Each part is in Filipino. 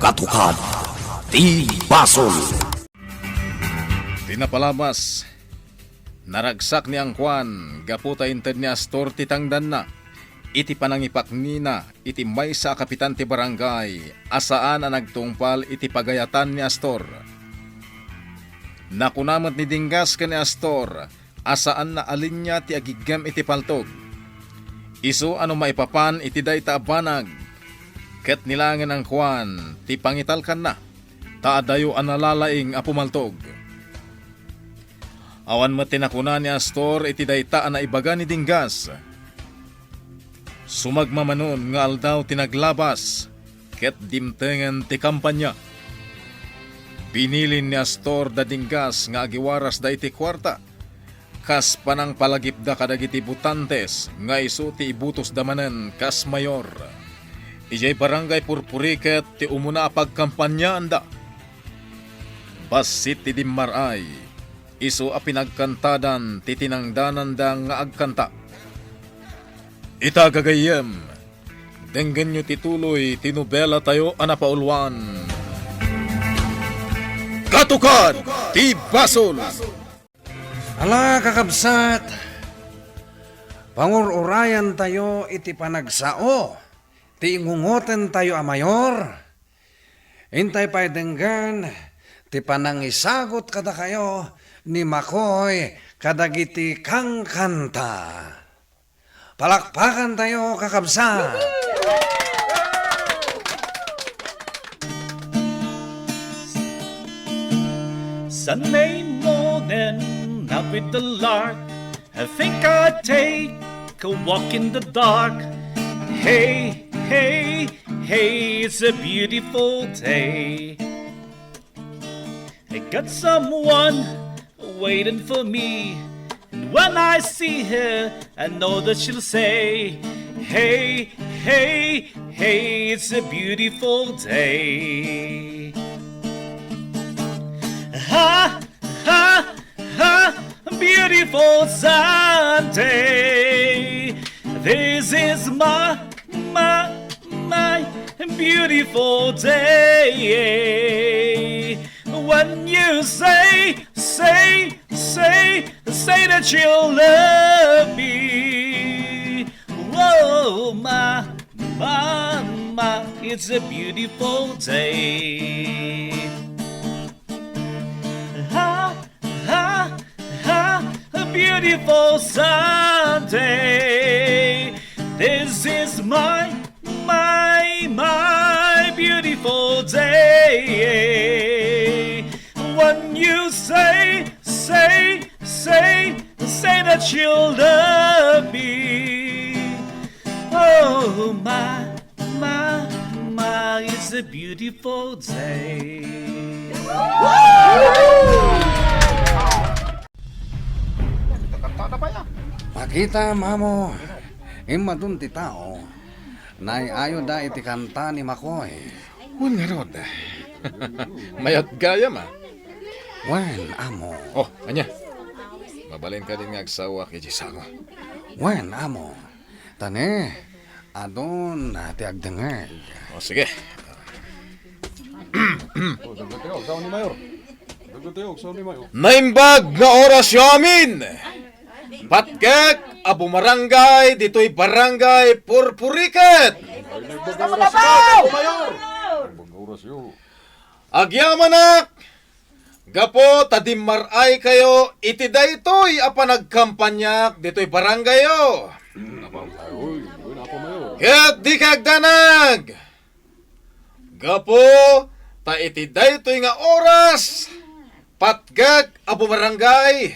Katukad ti Basol. Tinapalabas, naragsak ni Angkwan, gaputa inted ni Astor titangdan na. Iti panangipak nina, iti may sa kapitan ti barangay, asaan ang nagtungpal iti pagayatan ni Astor. Nakunamat ni Dinggas ka ni Astor, asaan na alin niya ti agigam iti paltog. Isu ano maipapan iti day taabanag, ket nilangan ang Kwan, ti pangital kan na, taadayo analalaing apumaltog. Awan mo tinakuna ni Astor iti dayta na ibaga ni Dinggas. Sumagmamanon nga aldaw tinaglabas, ket dimtengan ti kampanya. Pinilin ni Astor da Dinggas nga agiwaras da iti kwarta, kas panang palagip da kadagiti butantes nga isu ti ibutos damanen kas mayor. Ijay barangay Purpuriket ti umuna pagkampanyaan da. Basit ti Dimmaray, isu a pinagkantadan ti tinangdanan da nga agkanta. Itagagayem, denggan nyo tituloy tinubela tayo anapaulwan. Katukad ti Basol. Ala kakabsat, pangururayan tayo iti panagsao, ti ingungoten tayo a mayor. Intay pa denggan, ti panangisagot kada kayo ni Makoy kadagiti kang kanta. Palakpakan tayo kakabsat. Sunday morning, out with the lark. I think I'd take a walk in the dark. Hey, hey, hey, it's a beautiful day. I got someone waiting for me. And when I see her, I know that she'll say, hey, hey, hey, it's a beautiful day. Ha, ha, ha, beautiful Sunday. This is my beautiful day. When you say that you'll love me. Whoa, my, it's a beautiful day. Ha, ha, ha, a beautiful Sunday. This is my beautiful day. When you say that you'll love me. Oh, my, it's a beautiful day. Makita mamo, imadun ti tao, naiayo da iti kanta ni Makoy. Wan nga rod. Mayat gaya ma. Wen amo, Oh, anya. Mabalin ka din nga agsawa kay Jisango. wen amo, tane, adon ti agdengeg. O sige. Naimbag nga oras yamin. Patkek abu marangay dito'y barangay Purpuriket. Agyamanak. Gapo tadimmaray kayo iti daytoy a panagkampanyak dito'y baranggayo. Ket di kagdanag. Gapo ta iti daytoy nga oras patgag a bumarangay.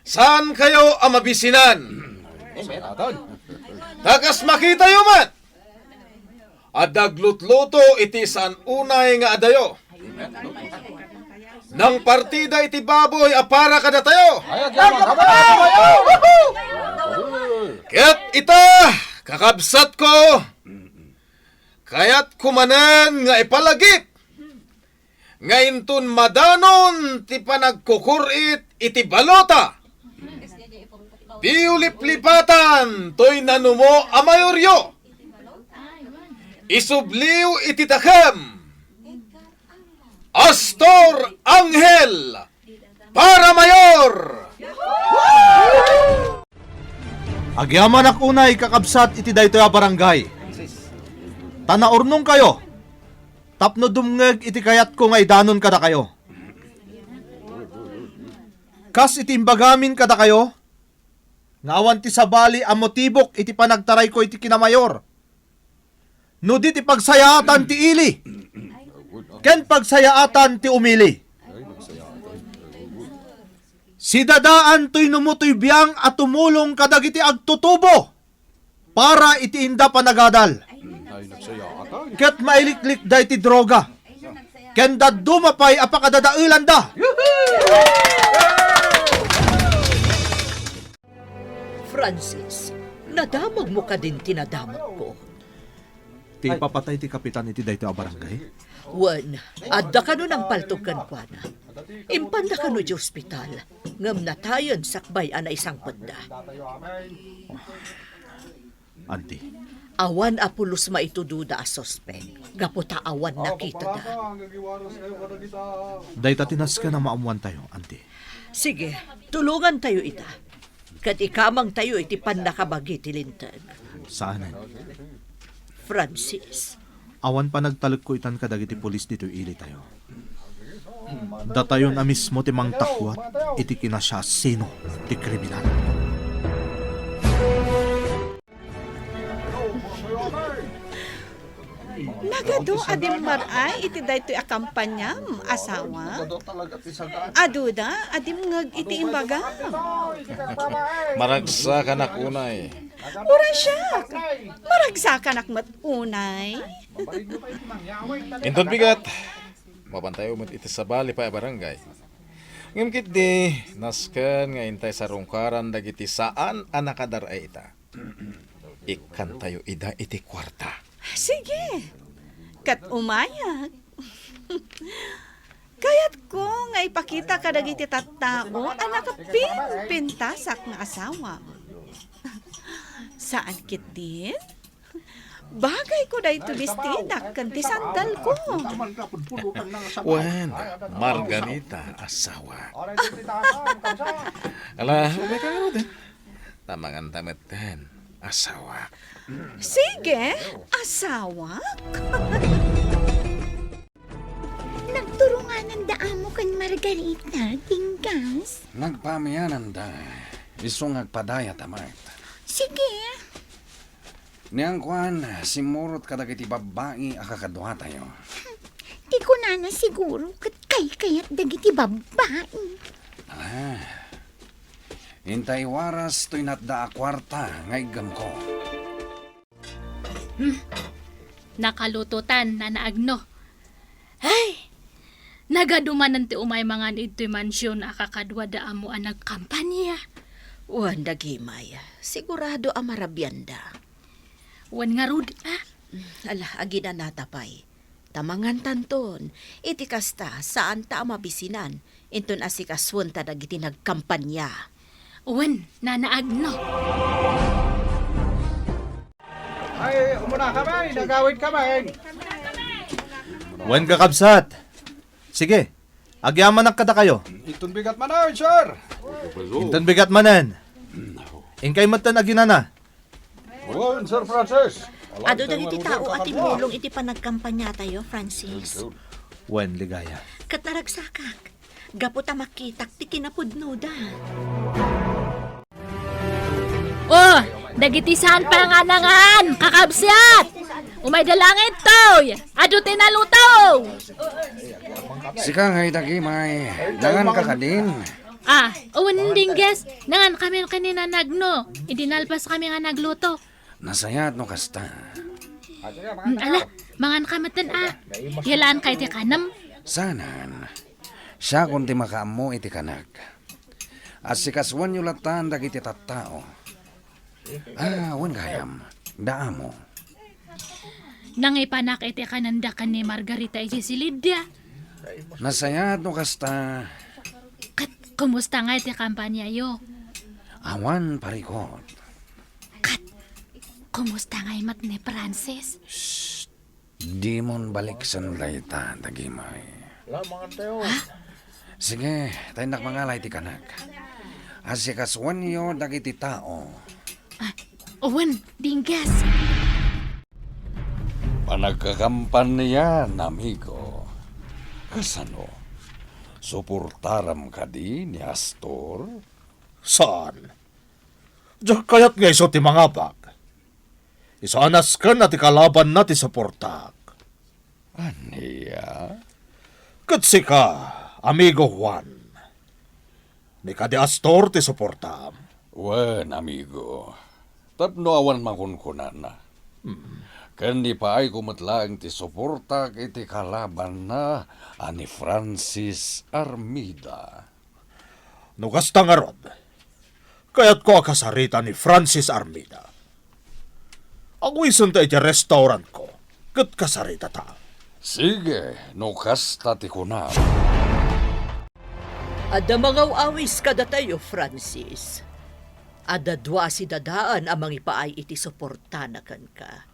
Saan kayo ang mabisinan? Tagas makita yo mat. Adaglutluto iti saan unay nga adayo. Nang partida iti baboy apara kada tayo. Ket ita kakabsat ko. Kaya't kumanan nga ipalagip. Ngaintun madanon ti panagkukurit iti balota. Piulip-lipatan to'y nanumo amayoryo. isubliw iti takam, Astor Angel para mayor. Agyaman ak unay kakabsat iti daytoy a barangay. Tanaurnong kayo. Tapno dumngeg iti kayat ko nga idanon kada kayo. Kas iti imbagamin kada kayo. Ngawan ti sabali ang motibok iti panagtaray ko iti kinamayor. No di ti pagsayaatan ti ili. Ken pagsayaatan ti umili. Si dadaan to'y numutoy biyang at tumulong kadagiti agtutubo para iti inda panagadal. Ket mailiklik da iti droga. Ken dadumapay apakadadailan da. Francis, nadamag mo ka din tinadamag ko. Ti papatay ti kapitan iti dayto a barangay. Wan, adda ka nun ang paltog kankwana. Impanda ka nun di ospital. Ngam na tayon sakbay ana isang panda. Auntie, Awan apulos maitududa a sospek. Gaputa awan nakita da. dayta tinas ka na maamuan tayo, auntie. Sige, tulungan tayo ita. Kat ikamang tayo iti pandakabagi tilintag. Saanan? Francis, Awan pa nagtalog ko itan kadagiti pulis dito ili tayo. Datayon na mismo ti mang takwat iti kinasya sino ti kriminal. Nagado adim maray iti daytoy a kampanya asawa. Aduda adim ngag iti imbaga. Maragsa ka na kunay. Ura siya. Maragsakan ak matunay. Inton bigat, mabantayo mo iti sabali pa barangay. Ngimkit di, nasken nga intay sa rungkaran dagiti saan anakadaray ita. Ikan tayo ida iti kwarta. Sige. Kat umayag. Kayat ko nga ipakita ka dagiti tattao anak pintasak nga asawa. Saan kit din? Bagay ko da ito listidak kanti sandal ko. Wen, Margarita, asawa. Ala, may kagano din. Tamangan tametten, asawa. Sige, asawa? Nagturungan ng daan mo kan Margarita, tingkas. Nagpamiyanan da. Iso ngagpadaya tamat. Sige. Niyang kuan, simurot kadagiti babae akakaduha tayo. Di ko na siguro kat kayat dagiti babae. Hintay waras to'y natda a kwarta ngaygam ko. Nakalututan na naagno. Ay! Nagadumanan ti umay mga ito'y mansyon akakadwa da amo ang nagkampanya. wan dagimay. Sigurado a marabyanda. Wan nga rud, Ala, agi na natapay. Tamangan tanton, iti kasta saan ta mabisinan, inton asikaswan ta dagiti nagkampanya. Wan, nanaagno. Wen kakabsat. Sige, agyaman ak kada kayo. Itong bigat manan, sir! Inton bigat manen. Ingkay matan aginana. Wan, Sir Francis! Ado dagiti tao at imulong iti panagkampanya tayo, Francis. Wen ligaya. Kat naragsakak. Gaputa makitak ti kinapudnuda. Oh, dagitisan pa nga nangan, kakabsat! Umay dalangit toy! Ado tinalutaw! Sika ngay dagimay, dangan ka kadin. Uwan dingges, nangan kami kanina nagno. Idinalpas kami nga nagluto. Nasayat no kasta. Ala, mangan kamatan Yalaan kay ti kanam. Sanan, siya kunti makaamo iti kanag. At sikaswan yung latan dagiti tattao. Wan gayam, daamo. Nangipanak iti kananda ka ni Margarita iti si Lydia. Nasayat no kasta. Kat, kumusta nga iti kampanya yo? Awan parikot. Kat, kumusta nga imat ni Francis? Di mon balik sanlay ta, tagimay. Sige, tayo nakmangalay ti kanak. Asikaswan yo dagiti tao. Owen, dinggas. Panagkakampanyan, amigo. Kasano? Suportaram ka di ni Astor? Saan? Diyak kayat nga iso ti mga bag. Isaanas ka na ti kalaban na ti suportak. Aniya? Katsi ka, amigo Juan. Ni ka di Astor ti suportam. Wen, amigo. Tapno awan makunkunan na. Kandi pa ay kumatlaang ti suportak iti kalaban na ani Francis Armida. Nugasta nga rod. Kaya't ko akasarita ni Francis Armida. Ang wisan ta iti restaurant ko. Kat kasarita ta. Sige, nukasta ti kunam. Ada mga awis kada tayo, Francis. Ada dua si dadaan amang ipaay iti suportana kan ka.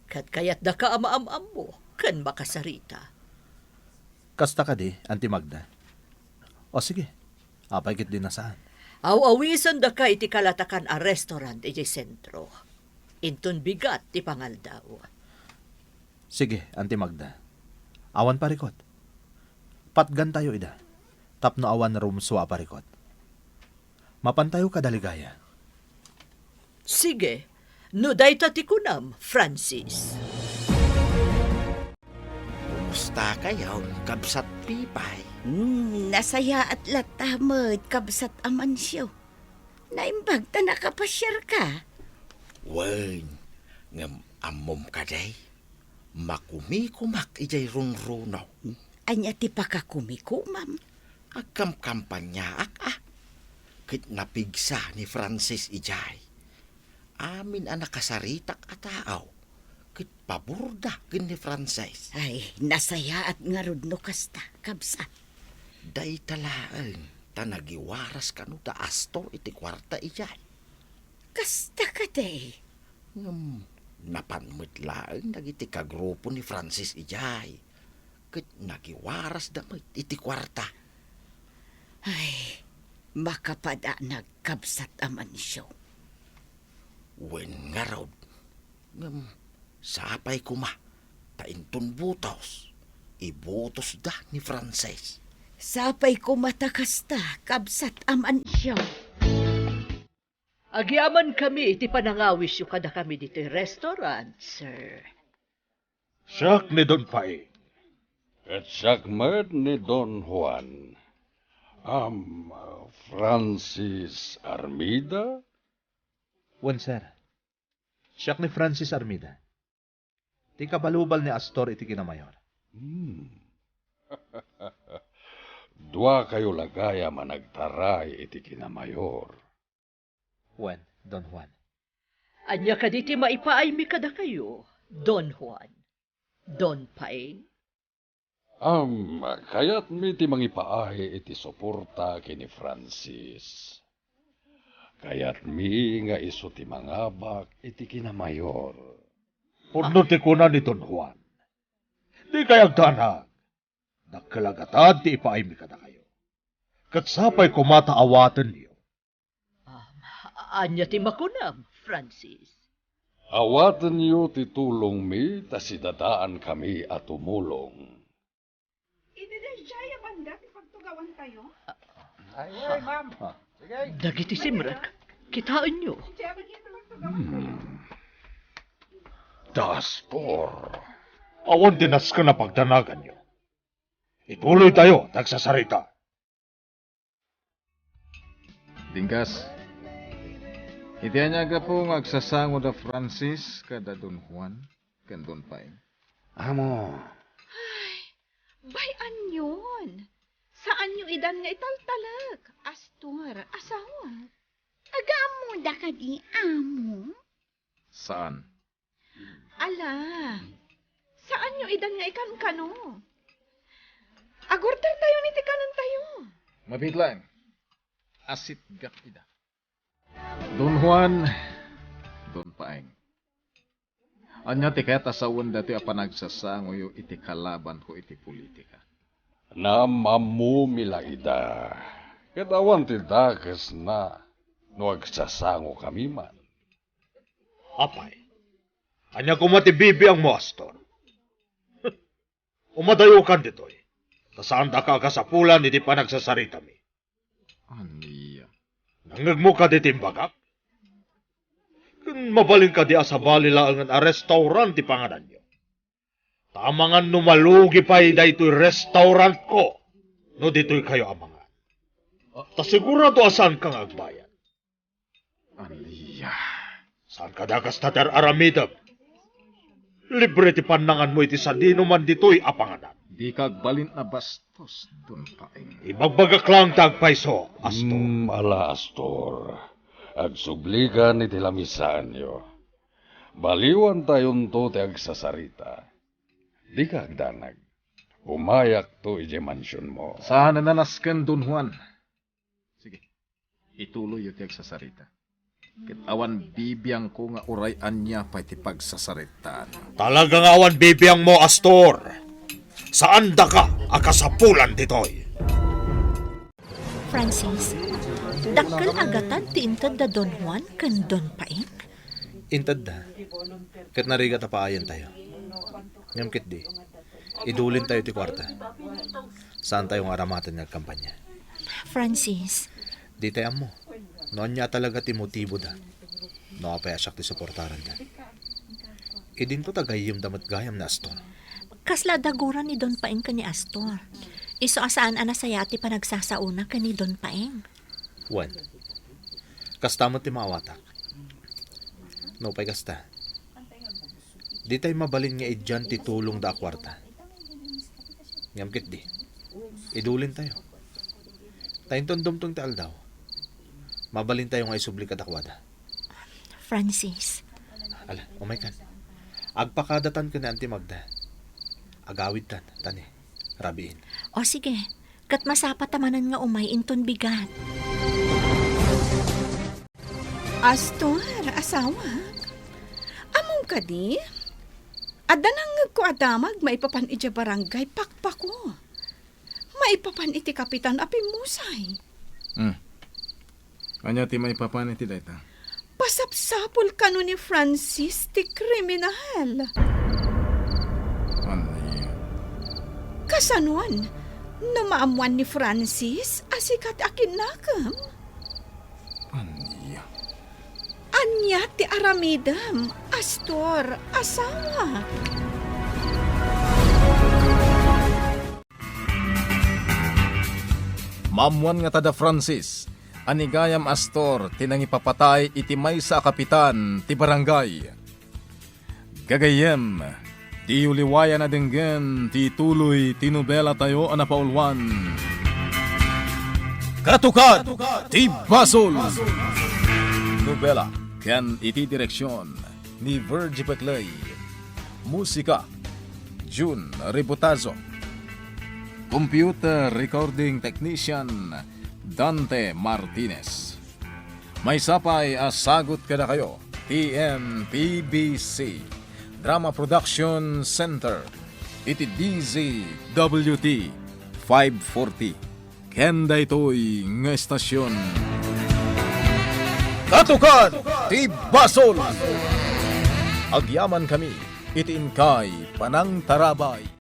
Kat kayat da ka amaam-am mo, kan makasarita. Kasta ka di, Auntie Magda. O sige, apay kit din na saan. Aw-awisan da ka iti kalatakan a restaurant iti sentro. Inton bigat ti pangaldaw. Sige, Auntie Magda. Awan parikot. Patgan tayo ida. Tapno awan room suwa parikot. Mapantayo ka daligaya. Sige, no day tatikunam, Francis. Kumusta kayo, kabsat pipay? Nasaya at latamad kabsat amansyo. Naimbag ta nakapasyar ka. Wen, ngam amom kaday. Makumikumak ijay rungrunaw. Anya ti pakakumiko, ma'am. Agkam kampanyaak Kit napigsa ni Francis ijay. Amin ang nakasaritak ataaw. Kit paburda kin ni Francis. Ay, nasaya at ngarud no kasta, kabsat. Day talaan, tanagiwaras kanu da Astor iti kwarta ijay. Kasta ka day. Napanmutlaan dagiti kagrupo ni Francis ijay. Kit nagiwaras damit iti kwarta. Ay, makapada nagkabsat amansyo. Wen nga raw. Sapay kuma. Tainton butos. Ibutos da ni Francis. Sapay ko matakasta, kabsat amansyo. Agyaman kami iti panangawis yu kada kami dito restaurant, sir. Siyak ni Don Pai. At sakmed ni Don Juan. Francis Armida? Wan sir. Siyak ni Francis Armida. Ti kabalubal ni Astor iti kinamayor. Dua kayo lagaya managtaray iti kinamayor. Wan, Don Juan. Anya kaditi maipaay mi kada kayo, Don Juan. Don Paeng? Kaya't mi ti mangipaay iti suporta kini Francis. Kaya't mi nga iso ti mangabak iti kinamayor. Pudno ti kuna ni Don Juan. Di kayag tanag. Nagkalagatan ti ipaay mi kada kayo. Katsapay kumataawatan niyo. Anya ti makunam, Francis. Awatan niyo ti tulong mi, tasidadaan kami at tumulong. Ididasya banda ti pagtugawan tayo. Dagiti simrak, kitaan nyo. Dastor. Awan dinas ka na pagdanagan niyo. Ituloy tayo, nagsasarita. Dingkas. Iti anya ka po agsasango da Francis kada Don Juan kan Don Paeng. Amo, Bayan yun. Saan yung idan nga italtalag? Astor, asawa. Agamo da ka di, amo. Saan? Ala, saan yung idan nga ikan kano? Agurtar tayo ni tikanan tayo. Mabitlang. Asit gak ida. Don Juan, Don Paeng. Anya ti kayat asawan dati apa nagsasangoyo iti kalaban ko iti politika. Namamu milaida. Katawan ti dakes na no agsasango kami man. Apay, anya kumatibibi ang mo, Astor. Umadayo ka ditoy. Tasaan da ka kasapulan, hindi pa nagsasarita mi. Aniya. Nangag mo ka ditimbagak? Kung mabaling ka di asabali lang ang restaurant ti panganan nyo. Tamangan numalugi pa dito'y restaurant ko. No dito'y kayo amangan. Ta sigurado asan kang agbayan. Aniya. Saan ka dakas tatar aramidam? Libre ti panangan mo iti sandino man dito'y apanganan. Di kagbalin na bastos dun paing. Ibagbagak lang tagpaiso, Astor. Ala Astor. Agsubligan iti lamisaan nyo. Baliwan tayon to ti agsasarita. Di ka agdanag. Umayak to ije mansyon mo. Saan na nanasken Don Juan? Sige, ituloy yung tiyag sa sarita. Kitawan bibiyang ko nga urayan niya pa iti pagsasaritaan. Talagang awan bibiyang mo, Astor. Saan da ka akasapulan ditoy? Francis, dakkel agatan ti intad da Don Juan ken Don Paing? Intad da. Kat nariga tapaayan tayo. Ngamkit di. Idulin tayo ti kwarta. Saan tayong aramatan ng kampanya? Francis, Di tayo mo. Noon niya talaga ti motibo da. No apayasyak ti suportaran da. Idin ko tagayim damat gayam na, Astor. kasla daguran ni Don Paing ka ni Astor. Iso asaan anasaya ti panagsasauna ka ni Don Paing. Wan. Kasta mo ti maawatak. No pay kasta. Di tayo mabalin nga idyan ti tulong da kwarta. Ngamkit di. Idulin tayo. Tayin tondom-tong ti aldaw. Mabalin tayo nga isubli katakwada. Francis, Ala, umay kan. Agpakadatan ka na Auntie Magda. Agawid tan, tani. Rabiin. o sige, kat masapatamanan nga umay inton bigat. Astor, asawa. Among ka di? Adanang ko adamag maipapan iti barangay pakpako. Maipapan iti kapitan api musay. Kanya ti may papan iti dayta. Pasapsapol kano ni Francis ti kriminal. Aniya. Kasanuan, namaamuan ni Francis asikat akin nakam. Aniya. Anya ti aramidam, Astor, asawa. Mamuan nga tada Francis, anigayam Astor, tinangipapatay iti maysa a kapitan ti barangay. Gagayem, ti uliwaya na denggen, ti tuloy, ti nobela tayo anapaulwan. Katukad, ti Basol! Nobela, ken iti direksyon ni Virgie Peclay. Musika, June Ributazo. Computer Recording Technician Dante Martinez. May sapay asagot kada kayo TMPBC Drama Production Center iti DZWT 540 Kenda ito'y nga estasyon. Katukad ti Basol. Agyaman kami iti inkay panang tarabay.